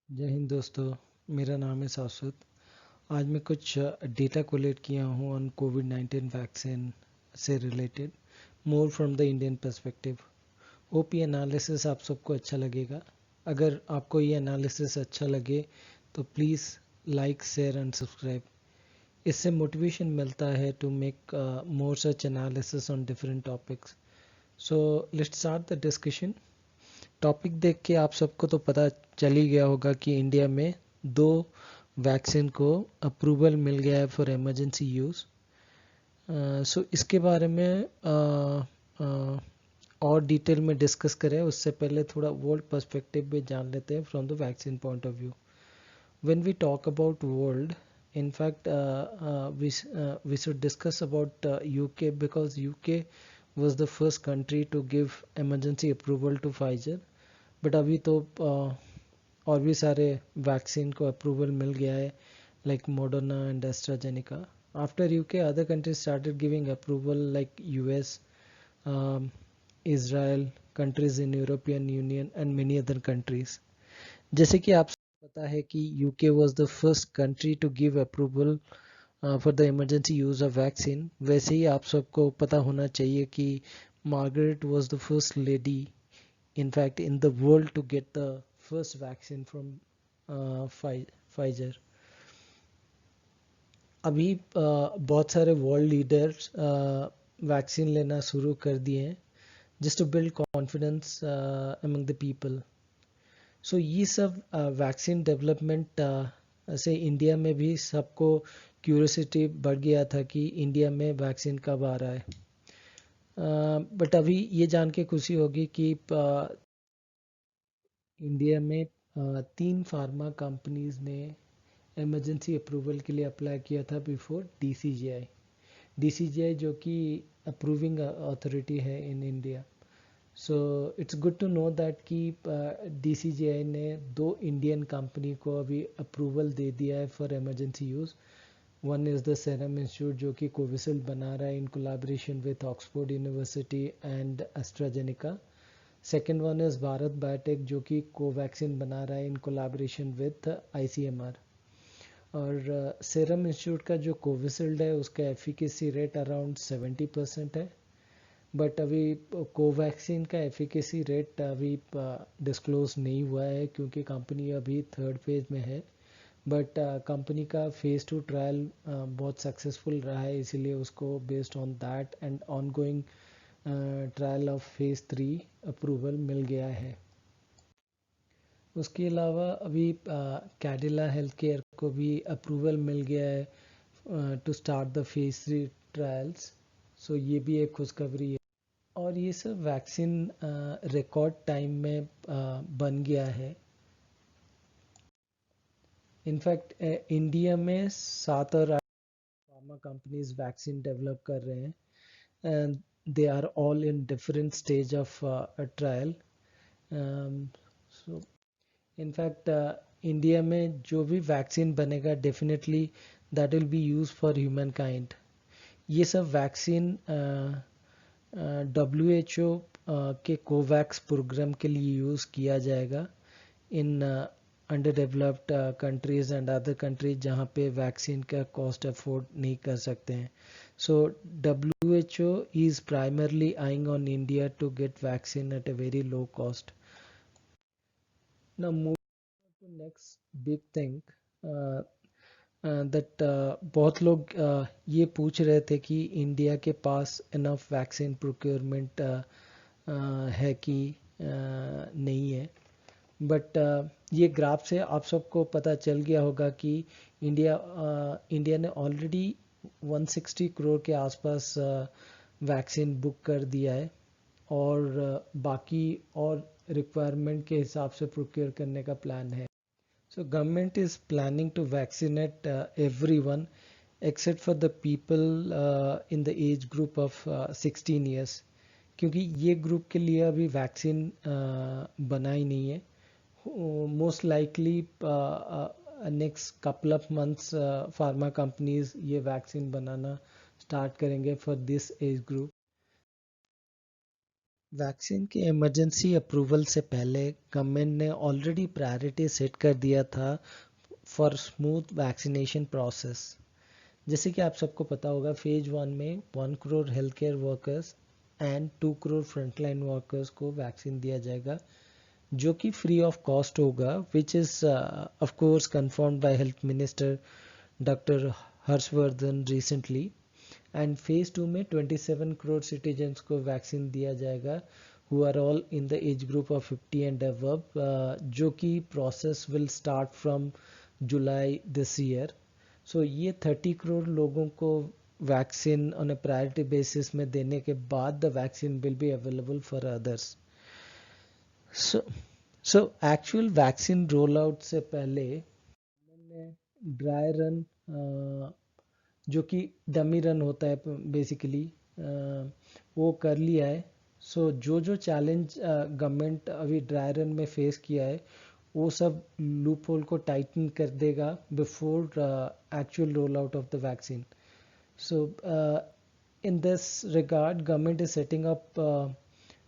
जय हिंद दोस्तों। मेरा नाम है शाश्वत। आज मैं कुछ डेटा कोलेक्ट किया हूँ ऑन कोविड 19 वैक्सीन से related, more from the Indian perspective. Hope ये एनालिसिस आप सबको अच्छा लगेगा। अगर आपको ये एनालिसिस अच्छा लगे तो please like, share and subscribe. इससे मोटिवेशन मिलता है to make more such analysis on different topics. So let's start the discussion. Topic देख के आप सबको तो पता चल ही गया होगा कि इंडिया में दो वैक्सीन को अप्रूवल मिल गया है फॉर इमरजेंसी यूज़। सो इसके बारे में और डिटेल में डिस्कस करें उससे पहले थोड़ा वर्ल्ड पर्सपेक्टिव भी जान लेते हैं from the vaccine point of view. When we talk about world, in fact we should discuss about UK, because UK was the first country to give emergency approval to Pfizer. But अभी तो और भी सारे vaccine को approval मिल गया है, like Moderna and AstraZeneca. After UK other countries started giving approval like US, Israel, countries in European Union and many other countries. जैसे कि आप पता है कि UK was the first country to give approval for the emergency use of vaccine, वैसे ही आप सबको पता होना चाहिए कि Margaret was the first lady in fact in the world to get the first vaccine from Pfizer. अभी बहुत सारे वर्ल्ड लीडर्स वैक्सीन लेना शुरू कर दिए हैं, just to build confidence among the people. So ये सब वैक्सीन डेवलपमेंट से इंडिया में भी सबको क्यूरियोसिटी बढ़ गया था कि इंडिया में वैक्सीन कब आ रहा है। बट अभी ये जान के खुशी होगी कि इंडिया में 3 फार्मा कंपनीज ने इमरजेंसी अप्रूवल के लिए अप्लाई किया था बिफोर डीसीजीआई। डीसीजीआई जो कि अप्रूविंग अथॉरिटी है in India. So it's good to know that कि डीसीजीआई ने 2 इंडियन कंपनी को अभी अप्रूवल दे दिया है for emergency use. One is the serum institute जो कि कोविशील्ड बना रहा है in collaboration with Oxford university and AstraZeneca. Second one is Bharat biotech जो कि कोवैक्सीन बना रहा है इन कोलैबोरेशन विथ आईसीएमआर। और सेरम इंस्टीट्यूट का जो कोविशील्ड है उसका एफिकेसी रेट अराउंड 70% है। बट अभी कोवैक्सीन का एफिकेसी रेट अभी डिस्क्लोज नहीं हुआ है क्योंकि कंपनी अभी थर्ड फेज में है। बट कंपनी का फेज़ 2 ट्रायल बहुत सक्सेसफुल रहा है, इसीलिए उसको based on that and on going trial of phase 3 approval मिल गया है। उसके अलावा अभी कैडिला हेल्थ केयर को भी अप्रूवल मिल गया है to start the phase 3 trials. So ये भी एक खुशखबरी है। और ये सब वैक्सीन रिकॉर्ड टाइम में बन गया है। इनफैक्ट इंडिया में 7 और 8 फार्मा कंपनीज वैक्सीन डेवलप कर रहे हैं and they are all in different stage of trial. So in fact India में जो भी वैक्सीन बनेगा definitely that will be use for humankind. ये सब वैक्सीन WHO के कोवैक्स प्रोग्राम के लिए यूज़ किया जाएगा in underdeveloped countries and other countries जहाँ पे वैक्सीन का कॉस्ट अफोर्ड नहीं कर सकते हैं। सो WHO is primarily eyeing on India to get vaccine at a very low cost. Now moving to next big thing, that बहुत लोग ये पूछ रहे थे कि इंडिया के पास इनफ वैक्सीन प्रोक्योरमेंट है कि नहीं है। बट ये ग्राफ से आप सबको पता चल गया होगा कि इंडिया ने ऑलरेडी 160 करोड़ के आसपास वैक्सीन बुक कर दिया है और बाकी और रिक्वायरमेंट के हिसाब से प्रोक्योर करने का प्लान है। So government is planning to vaccinate everyone except for the people in the age group of 16 years, क्योंकि ये ग्रुप के लिए अभी वैक्सीन बना ही नहीं है। Most likely next couple of months pharma companies ये वैक्सीन बनाना स्टार्ट करेंगे for this age group. Vaccine के इमरजेंसी अप्रूवल से पहले गवर्नमेंट ने ऑलरेडी प्रायोरिटी सेट कर दिया था फॉर स्मूथ वैक्सीनेशन प्रोसेस। जैसे कि आप सबको पता होगा, फेज 1 में 1 crore health care workers and 2 crore frontline workers को वैक्सीन दिया जाएगा, जो कि फ्री ऑफ कॉस्ट होगा, which is of course confirmed by health minister doctor Harshvardhan recently. And phase 2 में 27 करोड़ सिटीजन्स को वैक्सीन दिया जाएगा who are all in the age group of 50 and above, जो कि process will start from July this year. So ये 30 करोड़ लोगों को vaccine on a priority basis में देने के बाद the vaccine will be available for others. So so actual vaccine roll out से पहले मैंने ड्राई रन, जो कि डमी रन होता है बेसिकली, वो कर लिया है। सो जो जो चैलेंज गवर्नमेंट अभी ड्राई रन में फेस किया है, वो सब लूप होल को टाइटन कर देगा before actual roll out of the vaccine. So, in this regard, government is setting up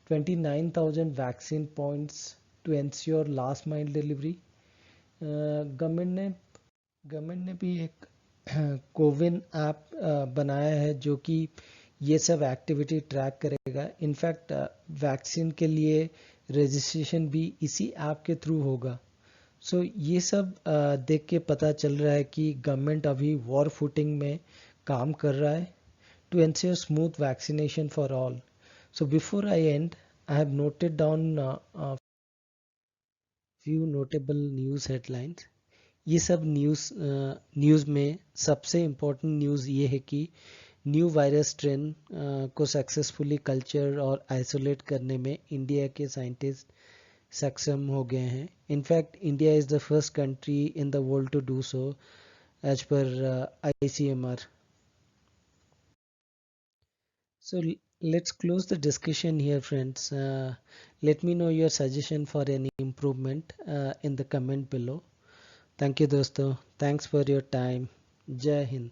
29,000 vaccine points to ensure last mile delivery. Government ने भी एक कोविन ऐप बनाया है, जो कि ये सब एक्टिविटी ट्रैक करेगा। इनफैक्ट वैक्सीन के लिए रजिस्ट्रेशन भी इसी ऐप के थ्रू होगा। सो ये सब देख के पता चल रहा है कि गवर्नमेंट अभी वॉर फुटिंग में काम कर रहा है to ensure smooth vaccination for all. So before I end, I have noted down a few notable news headlines. ये सब न्यूज़ में सबसे इम्पोर्टेंट न्यूज़ ये है कि न्यू वायरस स्ट्रेन को सक्सेसफुली कल्चर और आइसोलेट करने में इंडिया के साइंटिस्ट सक्षम हो गए हैं। In fact India is the first country in the world to do so as per ICMR. So let's close the discussion here, friends. Let me know your suggestion for any improvement in the comment below. Thank you, dosto. Thanks for your time. Jai Hind.